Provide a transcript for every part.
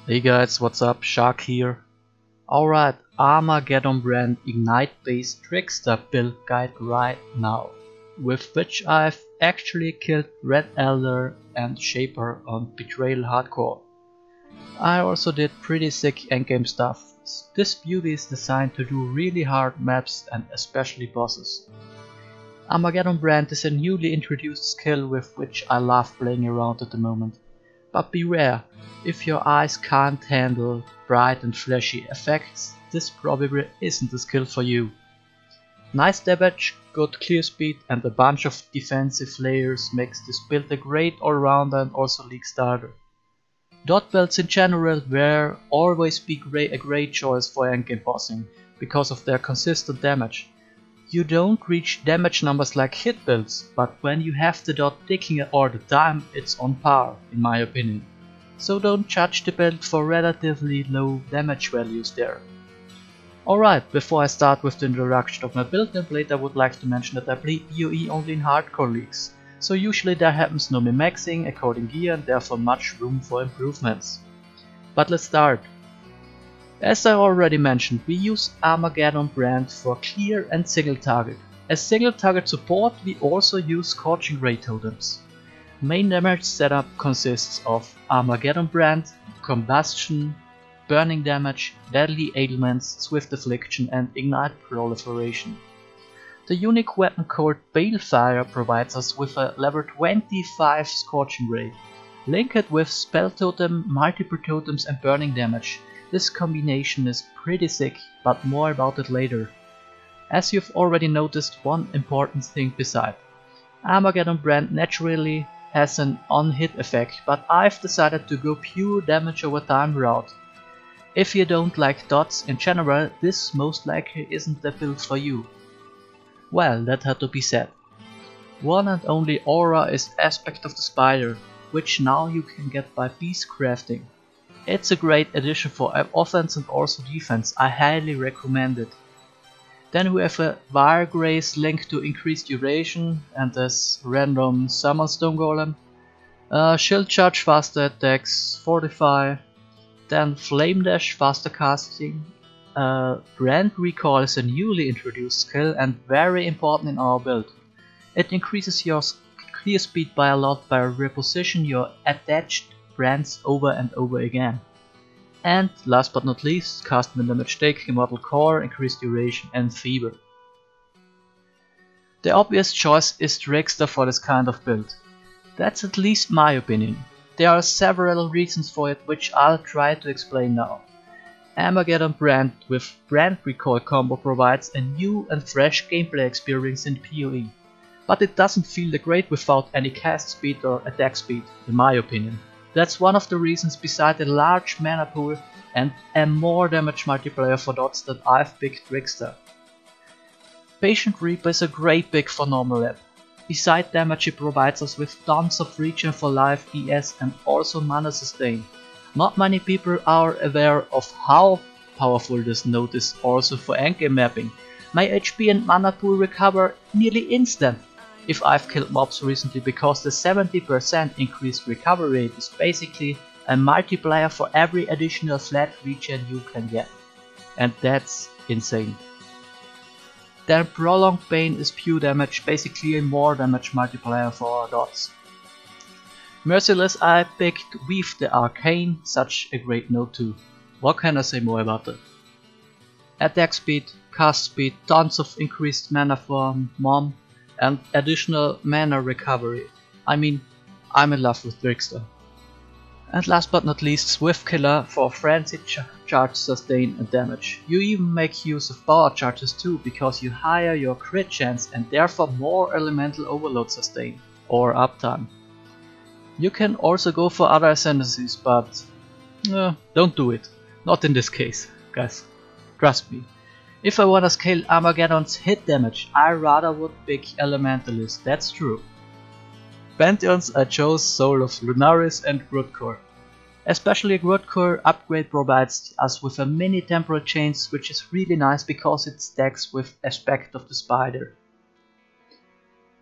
Hey guys, what's up? Shaarq here. Alright, Armageddon Brand Ignite based Trickster build guide right now, with which I've actually killed Red Elder and Shaper on Betrayal Hardcore. I also did pretty sick endgame stuff. This beauty is designed to do really hard maps and especially bosses. Armageddon Brand is a newly introduced skill with which I love playing around at the moment. But beware, if your eyes can't handle bright and flashy effects, this probably isn't the skill for you. Nice damage, good clear speed and a bunch of defensive layers makes this build a great all-rounder and also league starter. Dot builds in general will always be a great choice for endgame bossing, because of their consistent damage. You don't reach damage numbers like hit builds, but when you have the dot ticking all the time, it's on par, in my opinion. So don't judge the build for relatively low damage values there. Alright, before I start with the introduction of my build template, I would like to mention that I play PoE only in hardcore leagues, so usually there happens no min-maxing according gear and therefore much room for improvements. But let's start. As I already mentioned, we use Armageddon Brand for clear and single target. As single target support, we also use Scorching Ray totems. Main damage setup consists of Armageddon Brand, Combustion, Burning Damage, Deadly Ailments, Swift Affliction and Ignite Proliferation. The unique weapon called Balefire provides us with a level 25 Scorching Ray. Link it with Spell Totem, multiple totems and Burning Damage. This combination is pretty sick, but more about it later. As you've already noticed, one important thing beside. Armageddon Brand naturally has an on-hit effect, but I've decided to go pure damage over time route. If you don't like dots in general, this most likely isn't the build for you. Well, that had to be said. One and only aura is Aspect of the Spider, which now you can get by beast crafting. It's a great addition for offense and also defense, I highly recommend it. Then we have a Wire Grace link to increased duration and this random Summon Stone Golem. Shield Charge faster attacks, Fortify. Then Flame Dash faster casting. Brand Recall is a newly introduced skill and very important in our build. It increases your clear speed by a lot by reposition your attached brands over and over again. And last but not least, cast min damage take, immortal core, increased duration and feeble. The obvious choice is Trickster for this kind of build. That's at least my opinion. There are several reasons for it which I'll try to explain now. Armageddon Brand with Brand Recall combo provides a new and fresh gameplay experience in PoE. But it doesn't feel that great without any cast speed or attack speed, in my opinion. That's one of the reasons beside a large mana pool and a more damage multiplier for dots that I've picked Trickster. Patient Reaper is a great pick for normal app. Beside damage it provides us with tons of regen for life, ES and also mana sustain. Not many people are aware of how powerful this node is also for endgame mapping. My HP and mana pool recover nearly instant if I've killed mobs recently, because the 70% increased recovery rate is basically a multiplier for every additional flat regen you can get. And that's insane. Then Prolonged Pain is pure damage, basically a more damage multiplier for our dots. Merciless, I picked Weave the Arcane, such a great node too. What can I say more about it? Attack speed, cast speed, tons of increased mana for Mom, and additional mana recovery. I mean, I'm in love with Trickster. And last but not least, Swift Killer for frenzy charge, sustain and damage. You even make use of power charges too, because you higher your crit chance and therefore more elemental overload sustain or uptime. You can also go for other ascendancies, but don't do it. Not in this case, guys. Trust me. If I wanna scale Armageddon's hit damage, I rather would pick Elementalist, that's true. Pantheons I chose Soul of Lunaris and Grootcore. Especially Grootcore upgrade provides us with a mini temporal chains, which is really nice because it stacks with Aspect of the Spider.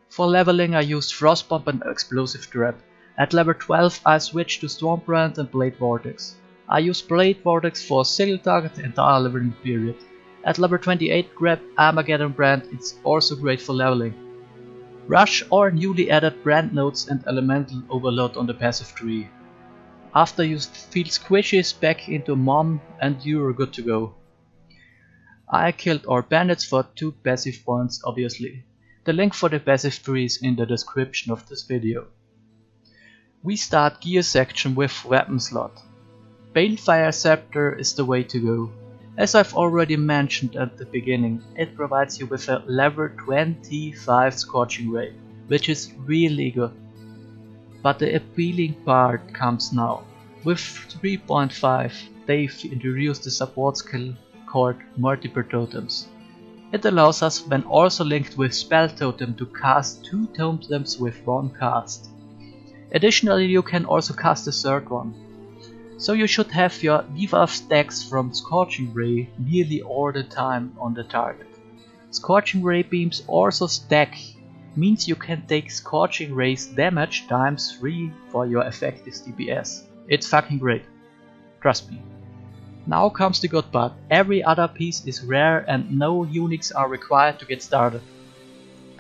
For leveling I used Frost Bomb and Explosive Trap. At level 12 I switched to Stormbrand and Blade Vortex. I use Blade Vortex for single target the entire leveling period. At level 28 grab Armageddon Brand, it's also great for leveling. Rush or newly added brand nodes and elemental overload on the passive tree. After you feel squishies back into Mom and you're good to go. I killed all bandits for 2 passive points obviously. The link for the passive tree is in the description of this video. We start gear section with weapon slot. Balefire Scepter is the way to go. As I've already mentioned at the beginning, it provides you with a level 25 Scorching Ray, which is really good. But the appealing part comes now. With 3.5 they've introduced the support skill called Multiple Totems. It allows us, when also linked with Spell Totem, to cast 2 totems with 1 cast. Additionally, you can also cast a third one. So you should have your debuff stacks from Scorching Ray nearly all the time on the target. Scorching Ray beams also stack, means you can take Scorching Ray's damage times 3 for your effective DPS. It's fucking great. Trust me. Now comes the good part. Every other piece is rare and no uniques are required to get started.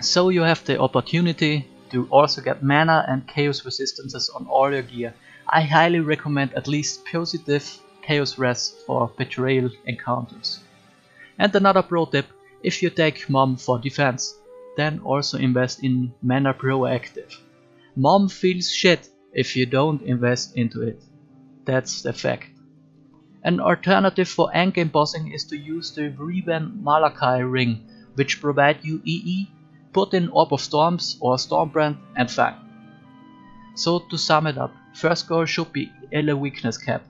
So you have the opportunity to also get mana and chaos resistances on all your gear. I highly recommend at least positive chaos res for betrayal encounters. And another pro tip, if you take Mom for defense, then also invest in mana proactive. Mom feels shit if you don't invest into it. That's the fact. An alternative for endgame bossing is to use the Reban Malachai ring, which provide you EE, put in Orb of Storms or Stormbrand and fine. So to sum it up, first goal should be Ele weakness cap.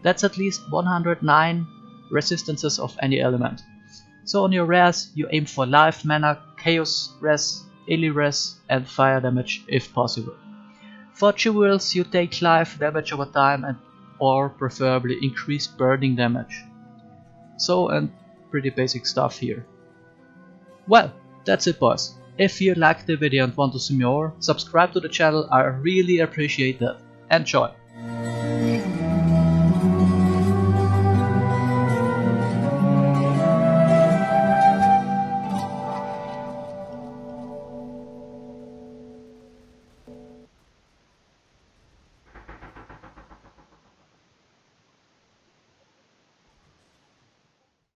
That's at least 109 resistances of any element. So on your rares you aim for life mana, chaos res, Ele res and fire damage if possible. For jewels you take life damage over time and or preferably increased burning damage. So and pretty basic stuff here. Well, that's it boys. If you liked the video and want to see more, subscribe to the channel, I really appreciate that. Enjoy!